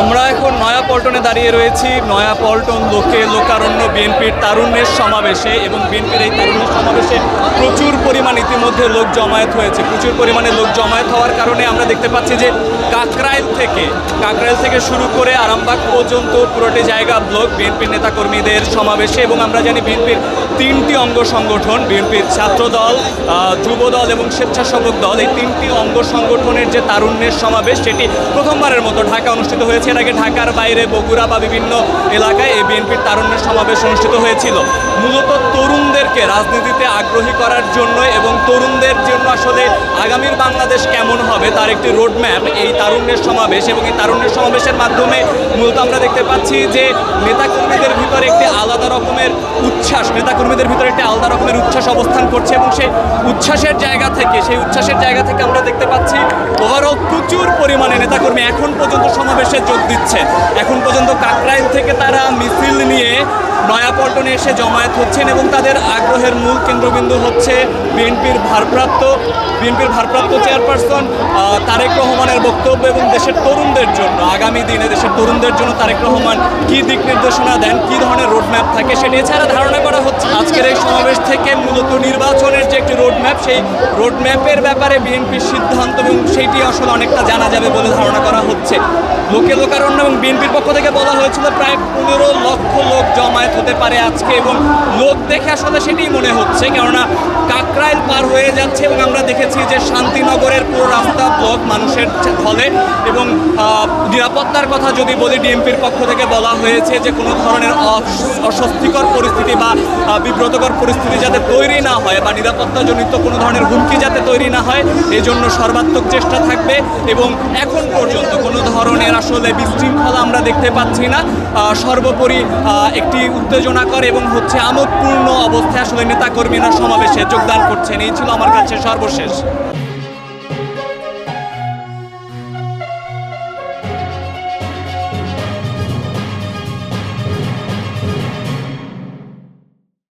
আমরা এখন নয়াপল্টনে দাঁড়িয়ে রয়েছি। নয়াপল্টন লোকারণ্য বিএনপির তারুণ্যের সমাবেশে, এবং বিএনপির এই তারুণ্যের সমাবেশে প্রচুর পরিমাণ ইতিমধ্যে লোক জমায়েত হয়েছে। প্রচুর পরিমাণে লোক জমায়েত হওয়ার কারণে আমরা দেখতে পাচ্ছি যে কাকরাইল থেকে শুরু করে আরামবাগ পর্যন্ত পুরোটি জায়গা ব্লক বিএনপির নেতাকর্মীদের সমাবেশে। এবং আমরা জানি বিএনপির 3টি অঙ্গ সংগঠন, বিএনপির ছাত্রদল, যুবদল এবং স্বেচ্ছাসেবক দল, এই 3টি অঙ্গ সংগঠনের যে তারুণ্যের সমাবেশ, সেটি প্রথমবারের মতো ঢাকা অনুষ্ঠিত হয়েছে। এর আগে ঢাকার বাইরে বগুড়া বা বিভিন্ন এলাকায় এই বিএনপির তারুণ্যের সমাবেশ অনুষ্ঠিত হয়েছিল, মূলত তরুণদেরকে রাজনীতিতে আগ্রহী করার জন্য এবং তরুণদের জন্য আসলে আগামীর বাংলাদেশ কেমন হবে তার একটি রোডম্যাপ এই তারুণ্যের সমাবেশ। এবং এই তারুণ্যের সমাবেশের মাধ্যমে মূলত আমরা দেখতে পাচ্ছি যে নেতাকর্মীদের ভিতরে একটি আলাদা রকমের উচ্ছ্বাস, অবস্থান করছে। এবং সেই উচ্ছ্বাসের জায়গা থেকে আমরা দেখতে পাচ্ছি ওভারঅল প্রচুর পরিমাণে নেতাকর্মী এখন পর্যন্ত সমাবেশে যোগ দিচ্ছে। এখন পর্যন্ত কাকরাইল থেকে তারা মিছিল নিয়ে নয়াপল্টনে এসে জমায়েত হচ্ছেন, এবং তাদের আগ্রহের মূল কেন্দ্রবিন্দু হচ্ছে বিএনপির ভারপ্রাপ্ত চেয়ারপারসন তারেক রহমানের বক্তব্য এবং দেশের তরুণদের জন্য, আগামী দিনে দেশের তরুণদের জন্য তারেক রহমান কী দিক নির্দেশনা দেন, কী ধরনের রোডম্যাপ থাকে, সেটি এছাড়া ধারণা করা হচ্ছে আজকের এই সমাবেশ থেকে মূলত নির্বাচনের যে একটি রোডম্যাপ, সেই রোডম্যাপের ব্যাপারে বিএনপির সিদ্ধান্ত এবং সেইটি আসলে অনেকটা জানা যাবে বলে ধারণা করা হচ্ছে। লোকারণ্য এবং বিএনপির পক্ষ থেকে বলা হয়েছিল প্রায় 15 লক্ষ লোক জমায়েত হতে পারে আজকে, এবং লোক দেখে আসলে সেটাই মনে হচ্ছে, কেননা কাকরাইল পার হয়ে যাচ্ছে। এবং আমরা দেখেছি যে শান্তিনগরের পুরো রাস্তা ব্লক মানুষের ফলে। এবং নিরাপত্তার কথা যদি বলি, ডিএমপির পক্ষ থেকে বলা হয়েছে যে কোনো ধরনের অস্বস্তিকর পরিস্থিতি বা বিব্রতকর পরিস্থিতি যাতে তৈরি না হয়, বা নিরাপত্তাজনিত কোনো ধরনের হুমকি যাতে তৈরি না হয়, এই জন্য সর্বাত্মক চেষ্টা থাকবে। এবং এখন পর্যন্ত কোনো ধরনের আসলে বিশৃঙ্খলা আমরা দেখতে পাচ্ছি না। সর্বোপরি একটি উত্তেজনাকর এবং আমোদপূর্ণ অবস্থায় আসলে নেতাকর্মীরা সমাবেশে যোগদান করছেন। এই ছিল আমার কাছে সর্বশেষ।